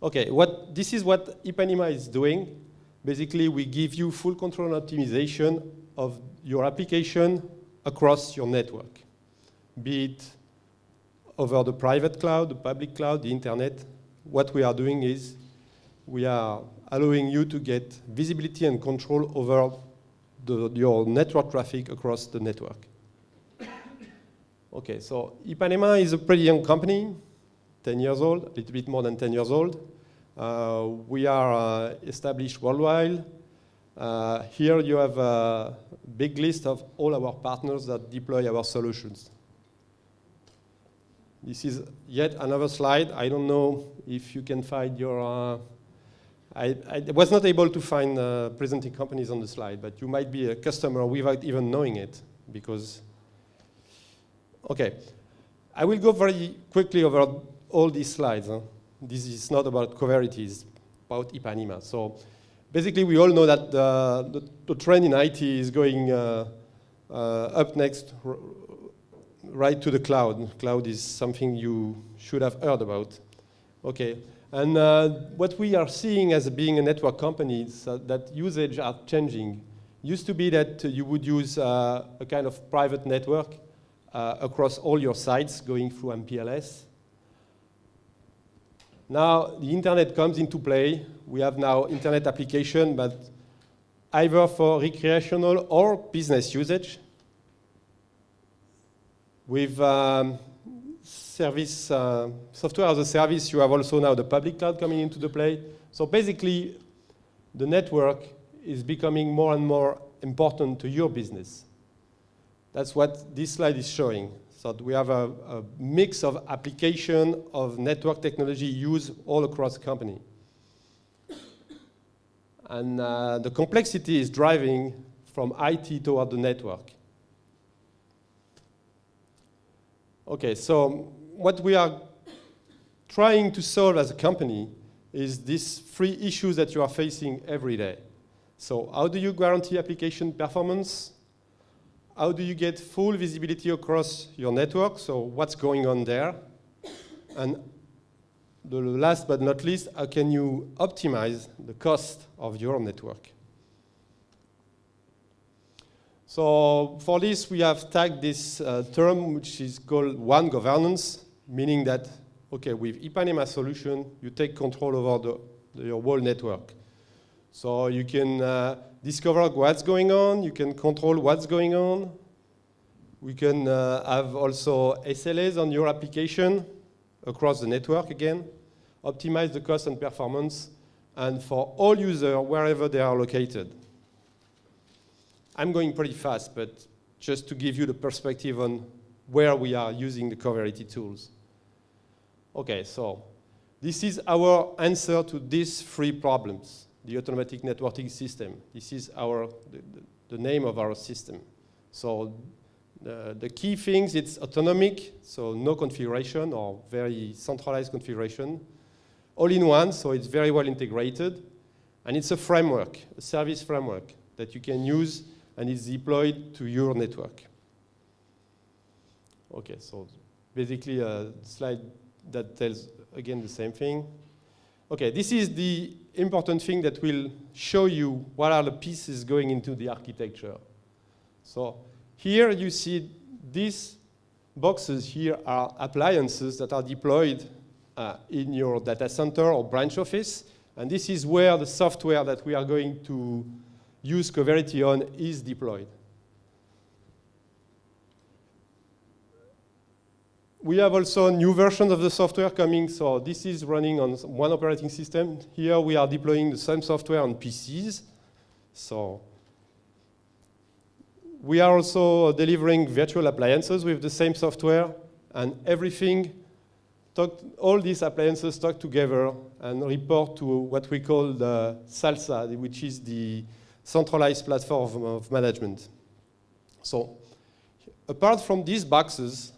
Okay, this is what Ipanema is doing. Basically, we give you full control and optimization of your application across your network, be it over the private cloud, the public cloud, the internet. What we are doing is we are allowing you to get visibility and control over your network traffic across the network. Okay, so Ipanema is a pretty young company, 10 years old, a little bit more than 10 years old. We are established worldwide. Here you have a big list of all our partners that deploy our solutions. This is yet another slide. I don't know if you can find your... I was not able to find presenting companies on the slide, but you might be a customer without even knowing it, because... Okay, I will go very quickly over all these slides. This is not about Coverity, it's about Ipanema. So basically, we all know that the trend in IT is going up next, right to the cloud. Cloud is something you should have heard about. Okay, and what we are seeing as being a network company is that usage are changing. Used to be that you would use a kind of private network across all your sites going through MPLS. Now the internet comes into play. We have now internet application, but either for recreational or business usage. With service, software as a service, you have also now the public cloud coming into the play. So basically, the network is becoming more and more important to your business. That's what this slide is showing. So we have a mix of application of network technology used all across the company. And the complexity is driving from IT toward the network. Okay, so what we are trying to solve as a company is these three issues that you are facing every day. So how do you guarantee application performance? How do you get full visibility across your network? So what's going on there? And the last but not least, how can you optimize the cost of your network? So for this, we have tagged this term, which is called One Governance, meaning that, okay, with Ipanema solution, you take control over your whole network. So you can discover what's going on, you can control what's going on. We can have also SLAs on your application across the network again, optimize the cost and performance, and for all users, wherever they are located. I'm going pretty fast, but just to give you the perspective on where we are using the Coverity tools. Okay, so this is our answer to these three problems. The automatic networking system. This is the name of our system. So the key things, it's autonomic, so no configuration or very centralized configuration. All in one, so it's very well integrated. And it's a framework, a service framework that you can use and is deployed to your network. Okay, so basically a slide that tells, again, the same thing. Okay, this is the important thing that will show you what are the pieces going into the architecture. So here you see these boxes here are appliances that are deployed in your data center or branch office. And this is where the software that we are going to use Coverity on is deployed. We have also new versions of the software coming, so this is running on one operating system. Here we are deploying the same software on PCs. So we are also delivering virtual appliances with the same software, and everything, all these appliances talk together and report to what we call the SALSA, which is the centralized platform of management. So apart from these boxes,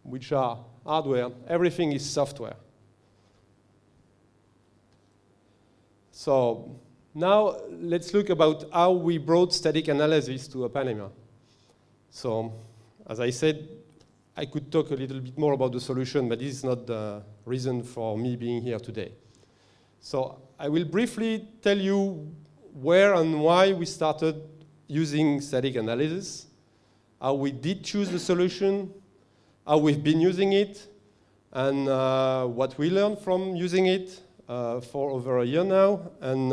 which are hardware, everything is software. So now let's look about how we brought static analysis to Ipanema. So as I said, I could talk a little bit more about the solution, but this is not the reason for me being here today. So I will briefly tell you where and why we started using static analysis, how we did choose the solution, how we've been using it, and what we learned from using it for over a year now, and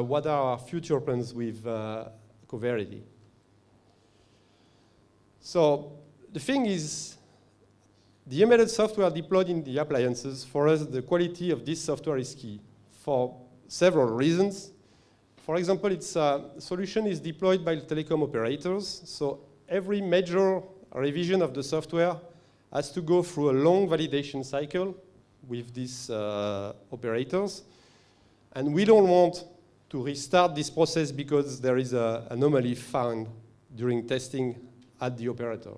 what are our future plans with Coverity. So the thing is, the embedded software deployed in the appliances, for us, the quality of this software is key for several reasons. For example, its solution is deployed by telecom operators, so every major revision of the software has to go through a long validation cycle with these operators. And we don't want to restart this process because there is an anomaly found during testing at the operator.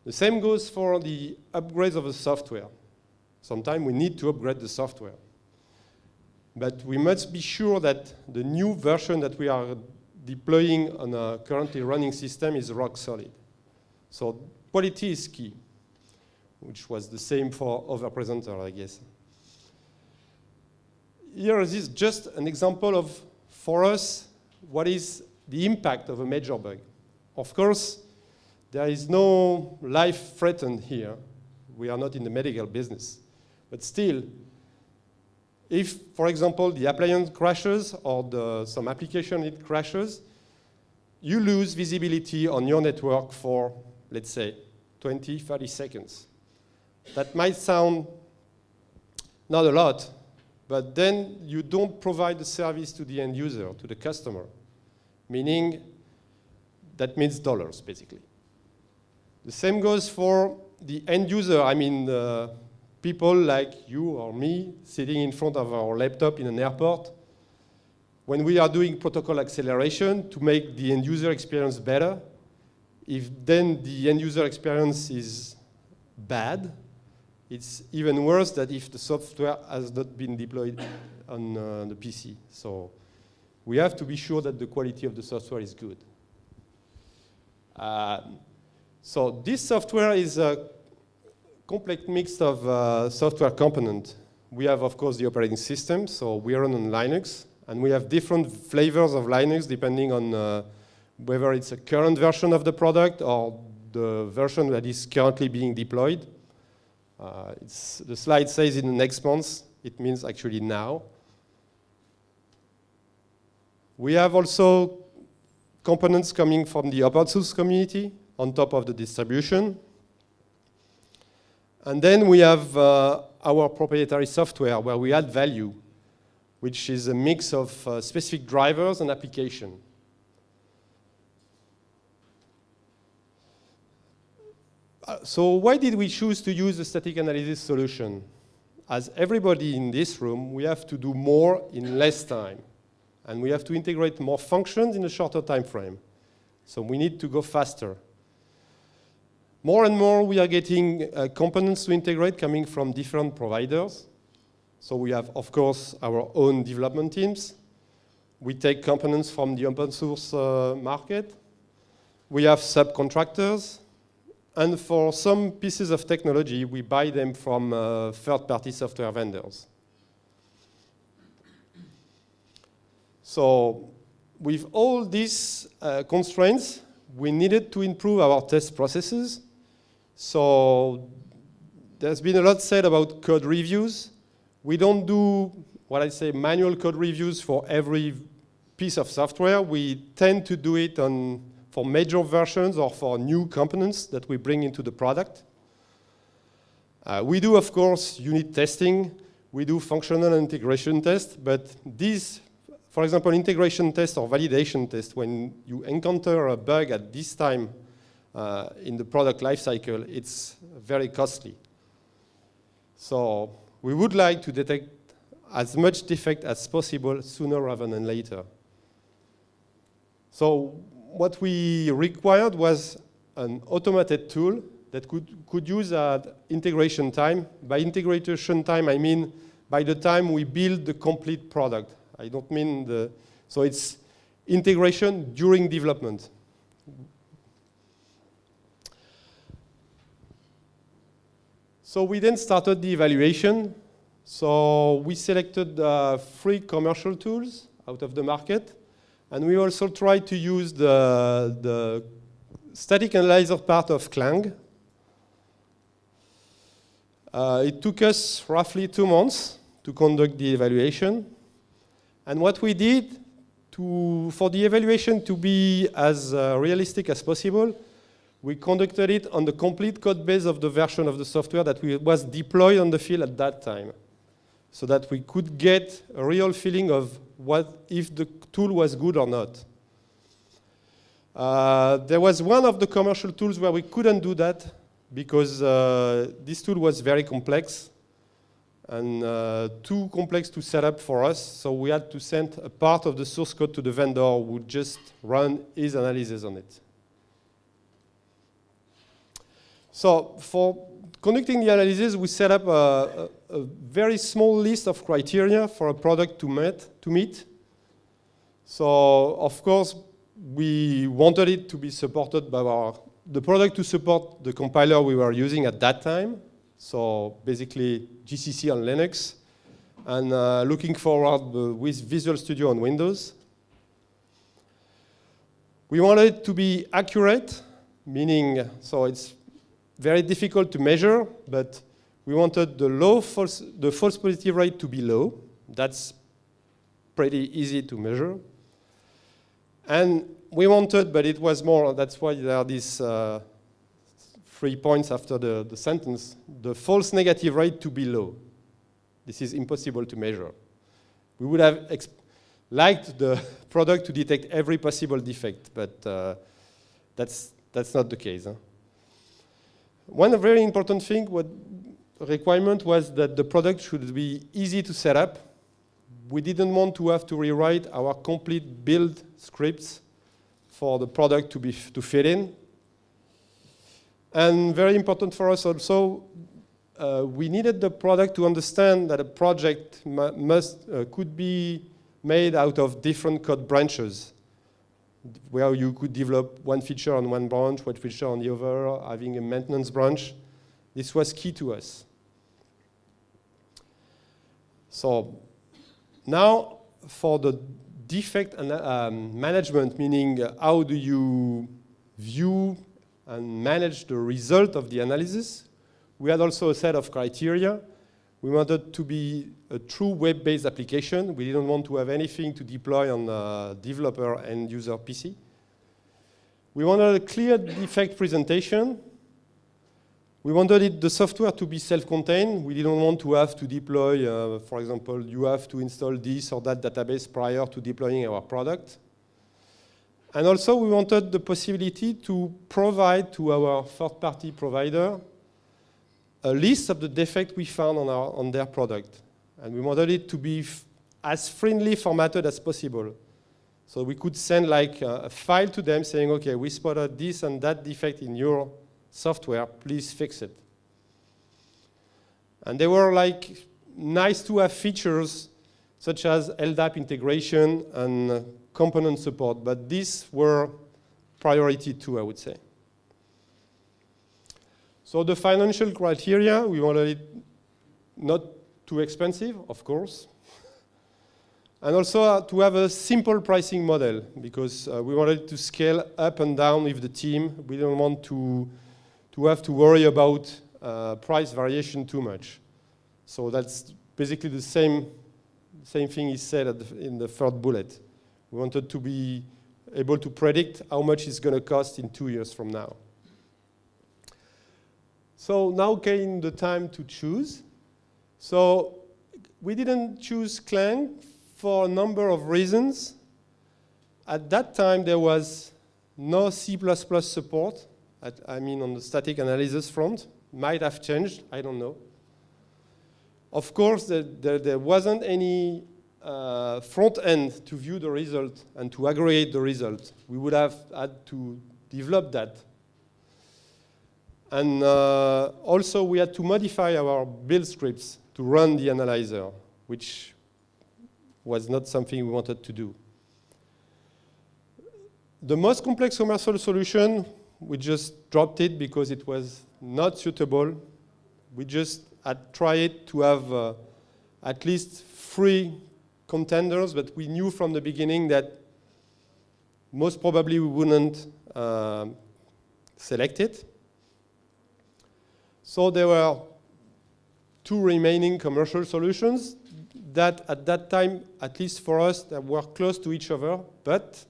The same goes for the upgrades of the software. Sometimes we need to upgrade the software. But we must be sure that the new version that we are deploying on a currently running system is rock solid. So quality is key, which was the same for other presenters, I guess. Here is just an example of, for us, what is the impact of a major bug. Of course, there is no life threatened here. We are not in the medical business. But still, if, for example, the appliance crashes or some application it crashes, you lose visibility on your network for, let's say, 20, 30 seconds. That might sound not a lot, but then you don't provide the service to the end user, to the customer, meaning that means dollars, basically. The same goes for the end user. I mean, people like you or me sitting in front of our laptop in an airport. When we are doing protocol acceleration to make the end user experience better, if then the end user experience is bad, it's even worse than if the software has not been deployed on the PC. So we have to be sure that the quality of the software is good. So this software is a complex mix of software components. We have, of course, the operating system, so we run on Linux, and we have different flavors of Linux depending on whether it's a current version of the product or the version that is currently being deployed. The slide says in the next month, it means actually now. We have also components coming from the open source community on top of the distribution. And then we have our proprietary software where we add value, which is a mix of specific drivers and application. So why did we choose to use a static analysis solution? As everybody in this room, we have to do more in less time. And we have to integrate more functions in a shorter time frame. So we need to go faster. More and more, we are getting components to integrate coming from different providers. So we have, of course, our own development teams. We take components from the open source market. We have subcontractors. And for some pieces of technology, we buy them from third-party software vendors. So with all these constraints, we needed to improve our test processes. So there's been a lot said about code reviews. We don't do, what I say, manual code reviews for every piece of software. We tend to do it for major versions or for new components that we bring into the product. We do, of course, unit testing. We do functional and integration tests. But these, for example, integration test or validation test, when you encounter a bug at this time in the product lifecycle, it's very costly. So we would like to detect as much defect as possible sooner rather than later. So what we required was an automated tool that could use integration time. By integration time, I mean by the time we build the complete product. I don't mean so it's integration during development. So we then started the evaluation. So we selected 3 commercial tools out of the market, and we also tried to use the static analyzer part of Clang. It took us roughly 2 months to conduct the evaluation. And what we did for the evaluation to be as realistic as possible, we conducted it on the complete code base of the version of the software that was deployed on the field at that time, so that we could get a real feeling of if the tool was good or not. There was one of the commercial tools where we couldn't do that because this tool was very complex and too complex to set up for us, so we had to send a part of the source code to the vendor who would just run his analysis on it. So for conducting the analysis, we set up a very small list of criteria for a product to meet. So of course, we wanted it to be supported by the product to support the compiler we were using at that time. So basically GCC on Linux, and looking forward with Visual Studio on Windows. We wanted it to be accurate, meaning, so it's very difficult to measure, but we wanted the false positive rate to be low. That's pretty easy to measure. And we wanted, but it was more, that's why there are these 3 points after the sentence, the false negative rate to be low. This is impossible to measure. We would have liked the product to detect every possible defect, but that's not the case. Huh? One very important thing, requirement was that the product should be easy to set up. We didn't want to have to rewrite our complete build scripts for the product to fit in. And very important for us also, we needed the product to understand that a project could be made out of different code branches, where you could develop one feature on one branch, one feature on the other, having a maintenance branch. This was key to us. So now for the defect management, meaning how do you view and manage the result of the analysis, we had also a set of criteria. We wanted to be a true web-based application. We didn't want to have anything to deploy on a developer and user PC. We wanted a clear defect presentation. We wanted the software to be self-contained. We didn't want to have to deploy, for example, you have to install this or that database prior to deploying our product. And also, we wanted the possibility to provide to our third-party provider a list of the defects we found on their product. And we wanted it to be as friendly formatted as possible. So we could send like a file to them saying, okay, we spotted this and that defect in your software, please fix it. And they were like nice to have features such as LDAP integration and component support, but these were priority 2, I would say. So the financial criteria, we wanted it not too expensive, of course, and also to have a simple pricing model, because we wanted to scale up and down with the team. We didn't want to have to worry about price variation too much. So that's basically the same thing is said in the third bullet. We wanted to be able to predict how much it's going to cost in 2 years from now. So now came the time to choose. So we didn't choose Clang for a number of reasons. At that time, there was no C++ support, on the static analysis front. Might have changed, I don't know. Of course, there wasn't any front end to view the result and to aggregate the result. We would have had to develop that. And also, we had to modify our build scripts to run the analyzer, which was not something we wanted to do. The most complex commercial solution, we just dropped it because it was not suitable. We just had tried to have at least 3 contenders, but we knew from the beginning that most probably we wouldn't select it. So there were 2 remaining commercial solutions that at that time, at least for us, that were close to each other, but,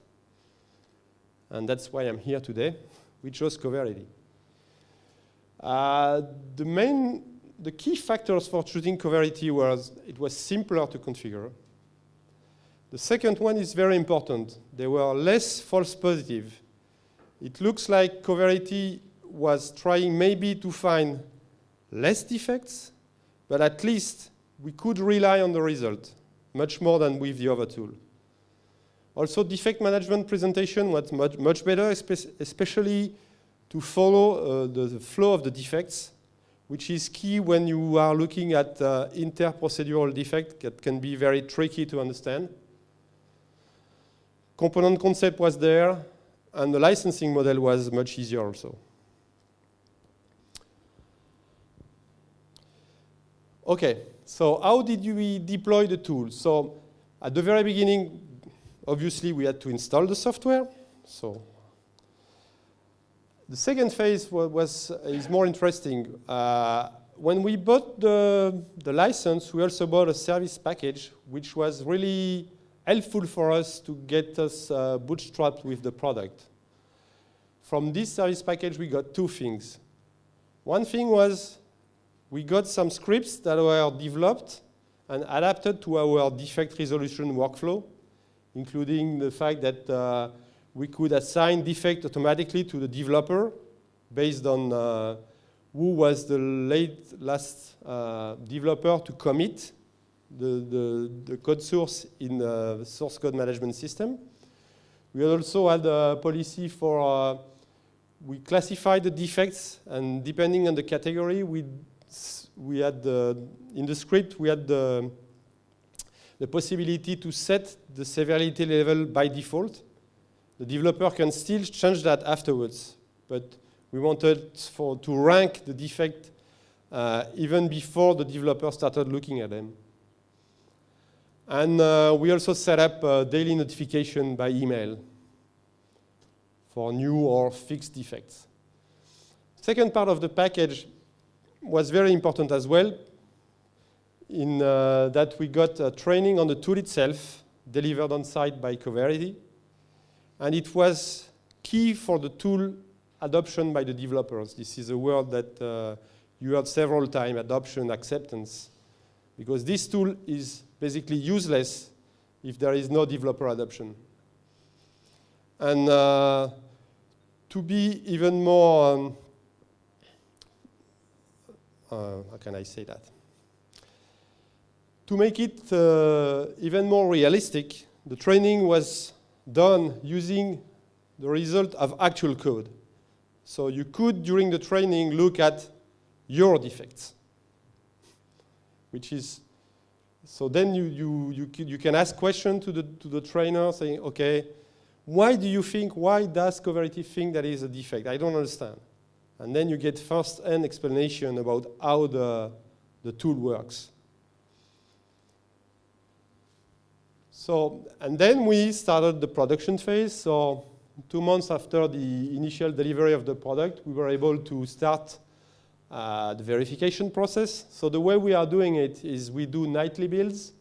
and that's why I'm here today, we chose Coverity. The key factors for choosing Coverity was it was simpler to configure. The second one is very important. There were less false positives. It looks like Coverity was trying maybe to find less defects, but at least we could rely on the result much more than with the other tool. Also, defect management presentation was much better, especially to follow the flow of the defects, which is key when you are looking at inter-procedural defect that can be very tricky to understand. Component concept was there, and the licensing model was much easier also. Okay, so how did we deploy the tool? So at the very beginning, obviously we had to install the software. So the second phase is more interesting. When we bought the license, we also bought a service package, which was really helpful for us to get us bootstrapped with the product. From this service package, we got 2 things. One thing was we got some scripts that were developed and adapted to our defect resolution workflow, including the fact that we could assign defect automatically to the developer based on who was the last developer to commit the code source in the source code management system. We also had a policy for, we classified the defects, and depending on the category, we had in the script, we had the possibility to set the severity level by default. The developer can still change that afterwards, but we wanted to rank the defect even before the developer started looking at them. And we also set up daily notification by email for new or fixed defects. Second part of the package was very important as well, in that we got training on the tool itself, delivered on site by Coverity. And it was key for the tool adoption by the developers. This is a word that you heard several times, adoption, acceptance, because this tool is basically useless if there is no developer adoption. And to be even more, how can I say that? To make it even more realistic, the training was done using the result of actual code. So you could, during the training, look at your defects, which is, so then you can ask questions to the trainer saying, okay, why does Coverity think that is a defect? I don't understand. And then you get first-hand explanation about how the tool works. So, and then we started the production phase. So 2 months after the initial delivery of the product, we were able to start the verification process. So the way we are doing it is we do nightly builds,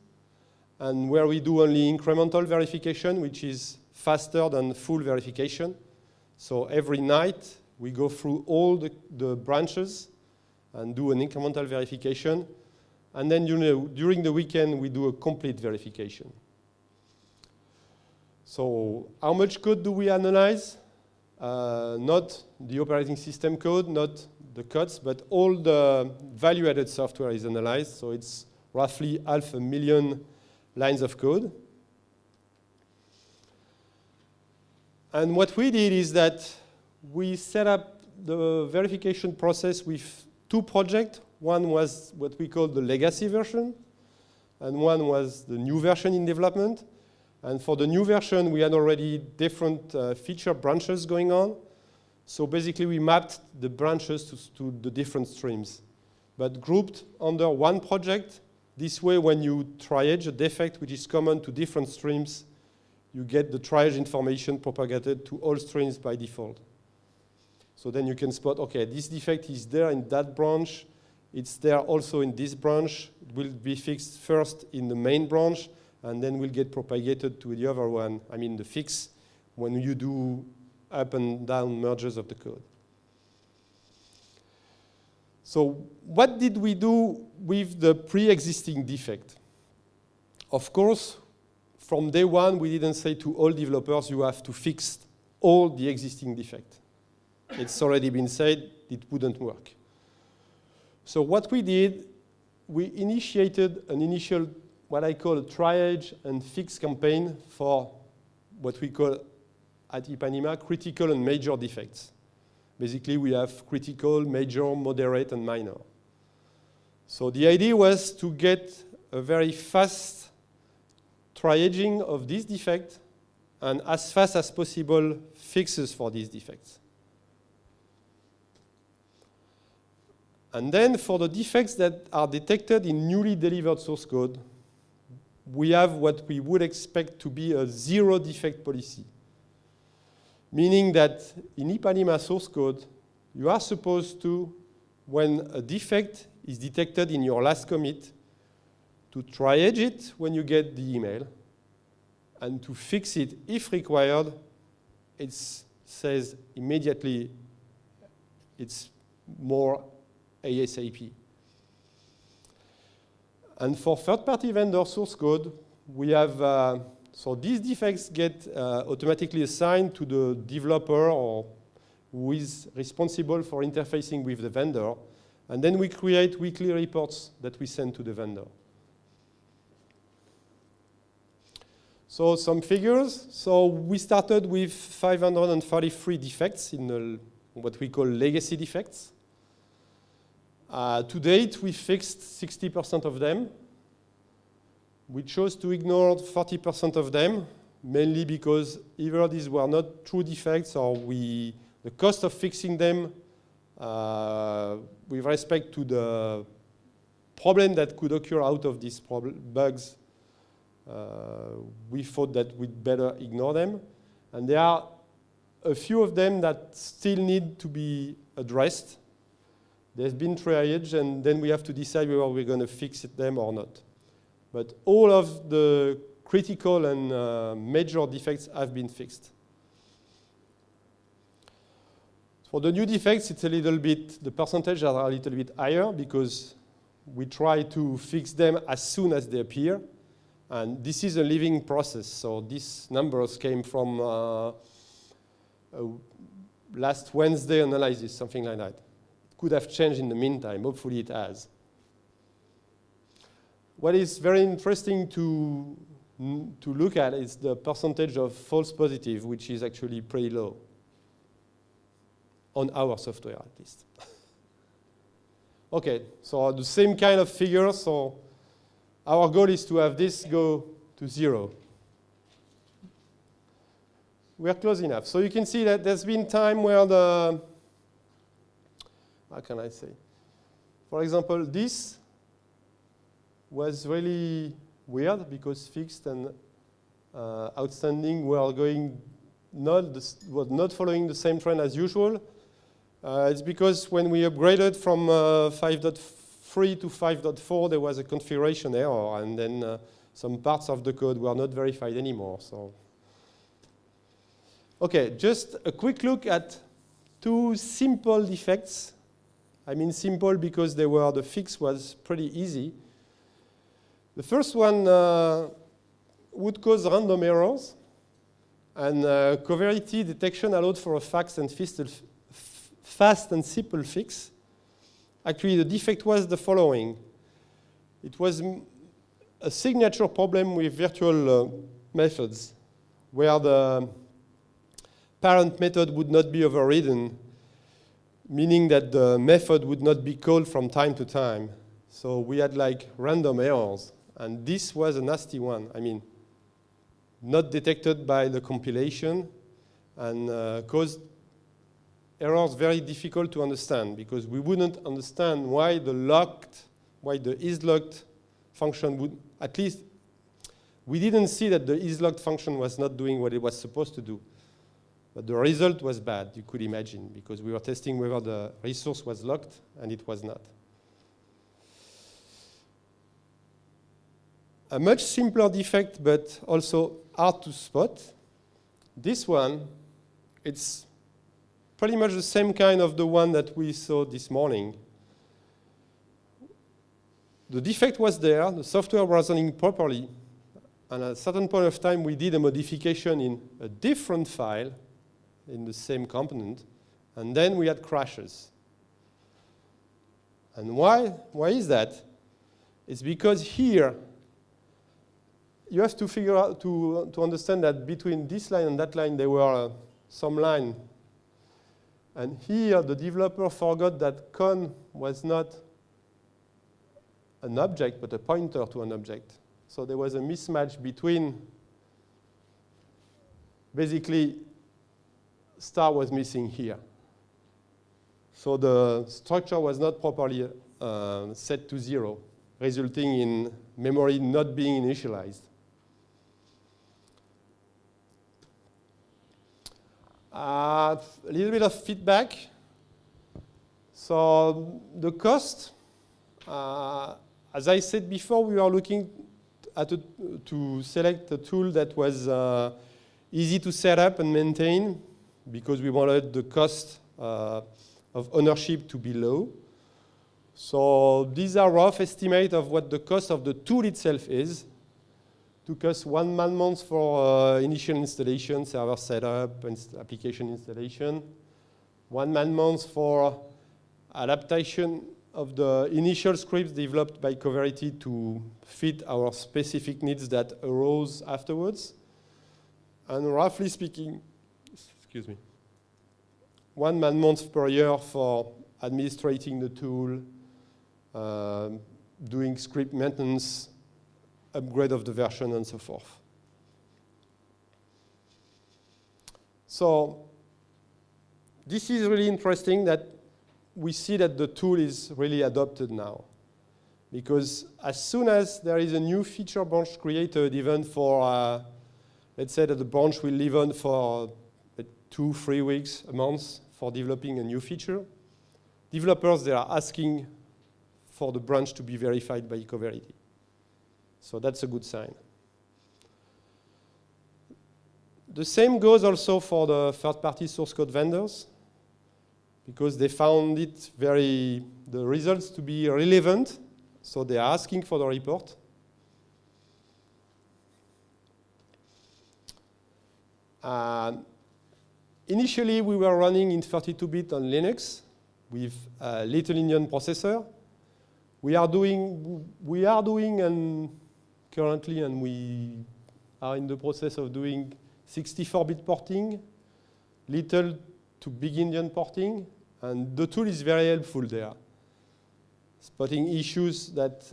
and where we do only incremental verification, which is faster than full verification. So every night, we go through all the branches and do an incremental verification. And then during the weekend, we do a complete verification. So how much code do we analyze? Not the operating system code, not the cuts, but all the value-added software is analyzed. So it's roughly 500,000 lines of code. And what we did is that we set up the verification process with 2 projects. One was what we call the legacy version, and one was the new version in development. And for the new version, we had already different feature branches going on. So basically, we mapped the branches to the different streams, but grouped under one project This way, when you triage a defect which is common to different streams, you get the triage information propagated to all streams by default. So then you can spot, okay, this defect is there in that branch. It's there also in this branch. It will be fixed first in the main branch, and then will get propagated to the other one, I mean the fix, when you do up and down merges of the code. So what did we do with the pre-existing defect? Of course, from day one, we didn't say to all developers, you have to fix all the existing defects. It's already been said, it wouldn't work. So what we did, we initiated an initial, what I call a triage and fix campaign for what we call at Ipanema critical and major defects. Basically, we have critical, major, moderate, and minor. So the idea was to get a very fast triaging of this defect and as fast as possible fixes for these defects. And then for the defects that are detected in newly delivered source code, we have what we would expect to be a zero defect policy. Meaning that in Ipanema source code, you are supposed to, when a defect is detected in your last commit, to triage it when you get the email, and to fix it if required. It says immediately it's more ASAP. And for third-party vendor source code, we have so these defects get automatically assigned to the developer or who is responsible for interfacing with the vendor. And then we create weekly reports that we send to the vendor. So some figures. So we started with 533 defects in what we call legacy defects. To date, we fixed 60% of them. We chose to ignore 40% of them, mainly because either these were not true defects or the cost of fixing them with respect to the problem that could occur out of these bugs, we thought that we'd better ignore them. And there are a few of them that still need to be addressed. There's been triage, and then we have to decide whether we're going to fix them or not. But all of the critical and major defects have been fixed. For the new defects, it's a little bit, the percentages are a little bit higher because we try to fix them as soon as they appear. And this is a living process. So these numbers came from last Wednesday analysis, something like that. It could have changed in the meantime. Hopefully it has. What is very interesting to look at is the percentage of false positive, which is actually pretty low. On our software, at least. Okay, so the same kind of figure. So our goal is to have this go to 0. We are close enough. So you can see that there's been time where the, how can I say? For example, this was really weird because fixed and outstanding were going were not following the same trend as usual. It's because when we upgraded from 5.3 to 5.4, there was a configuration error, and then some parts of the code were not verified anymore. So, okay, just a quick look at two simple defects. I mean simple because the fix was pretty easy. The first one would cause random errors, and Coverity detection allowed for a fast and simple fix. Actually, the defect was the following. It was a signature problem with virtual methods, where the parent method would not be overridden, meaning that the method would not be called from time to time. So we had like random errors. And this was a nasty one. I mean, not detected by the compilation and caused errors very difficult to understand because we wouldn't understand why the is locked function would, at least, we didn't see that the isLocked function was not doing what it was supposed to do. But the result was bad, you could imagine, because we were testing whether the resource was locked, and it was not. A much simpler defect, but also hard to spot. This one, it's pretty much the same kind of the one that we saw this morning. The defect was there, the software was running properly, and at a certain point of time, we did a modification in a different file in the same component, and then we had crashes. And why? Why is that? It's because here, you have to figure out, to understand that between this line and that line, there were some line. And here, the developer forgot that con was not an object, but a pointer to an object. So there was a mismatch between, basically, star was missing here. So the structure was not properly set to 0, resulting in memory not being initialized. A little bit of feedback. So the cost, as I said before, we are looking at to select a tool that was easy to set up and maintain, because we wanted the cost of ownership to be low. So these are rough estimates of what the cost of the tool itself is. Took us 1 man-month for initial installation, server setup, and application installation. 1 man-month for adaptation of the initial scripts developed by Coverity to fit our specific needs that arose afterwards. And roughly speaking, excuse me, 1 man-month per year for administrating the tool, doing script maintenance, upgrade of the version, and so forth. So this is really interesting that we see that the tool is really adopted now. Because as soon as there is a new feature branch created, even for, let's say that the branch will live on for 2-3 weeks, a month, for developing a new feature, developers, they are asking for the branch to be verified by Coverity. So that's a good sign. The same goes also for the third-party source code vendors, because they found it the results to be relevant, so they are asking for the report. Initially, we were running in 32-bit on Linux with a Little Indian processor. We are doing and currently, and we are in the process of doing 64-bit porting, Little to Big Indian porting, and the tool is very helpful there, spotting issues that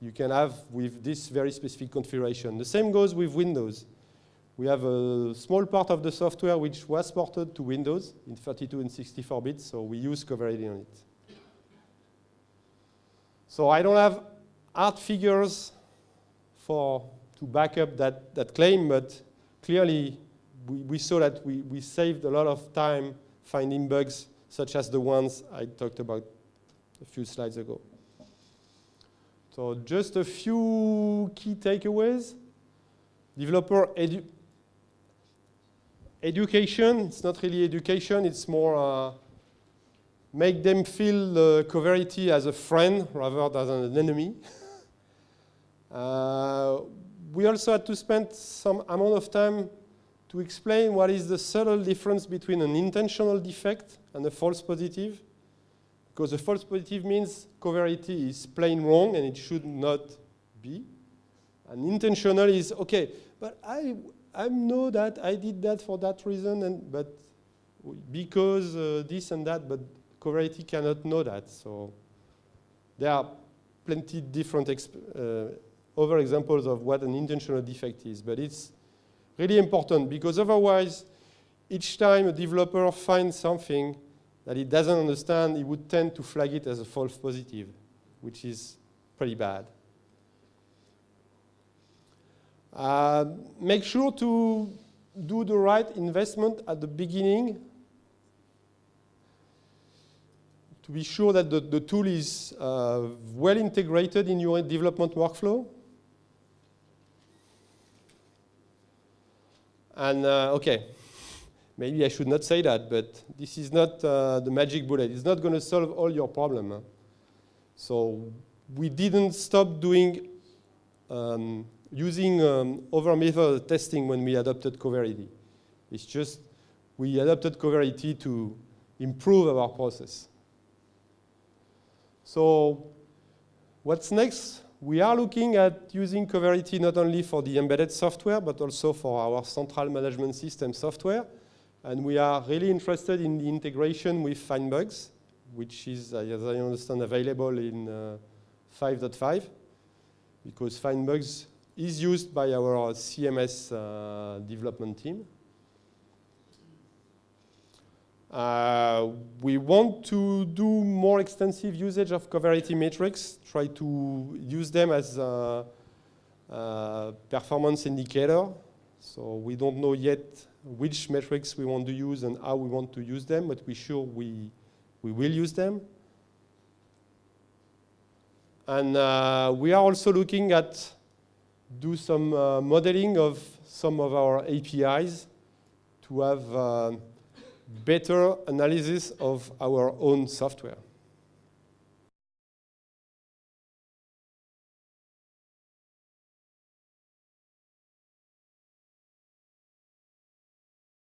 you can have with this very specific configuration. The same goes with Windows. We have a small part of the software which was ported to Windows in 32 and 64 bits, so we use Coverity on it. So I don't have hard figures to back up that claim, but clearly we saw that we saved a lot of time finding bugs such as the ones I talked about a few slides ago. So just a few key takeaways. Developer education, it's not really education, it's more make them feel Coverity as a friend rather than an enemy. We also had to spend some amount of time to explain what is the subtle difference between an intentional defect and a false positive. Because a false positive means Coverity is plain wrong and it should not be. And intentional is, okay, but I know that I did that for that reason, but because this and that, but Coverity cannot know that. So there are plenty different other examples of what an intentional defect is, but it's really important because otherwise, each time a developer finds something that he doesn't understand, he would tend to flag it as a false positive, which is pretty bad. Make sure to do the right investment at the beginning to be sure that the tool is well integrated in your development workflow. And okay, maybe I should not say that, but this is not the magic bullet. It's not going to solve all your problem. Huh? So we didn't stop doing using over method testing when we adopted Coverity. It's just we adopted Coverity to improve our process. So what's next? We are looking at using Coverity not only for the embedded software, but also for our central management system software. And we are really interested in the integration with FindBugs, which is, as I understand, available in 5.5, because FindBugs is used by our CMS development team. We want to do more extensive usage of Coverity metrics, try to use them as a performance indicator. So we don't know yet which metrics we want to use and how we want to use them, but we're sure we will use them. And we are also looking at do some modeling of some of our APIs to have better analysis of our own software.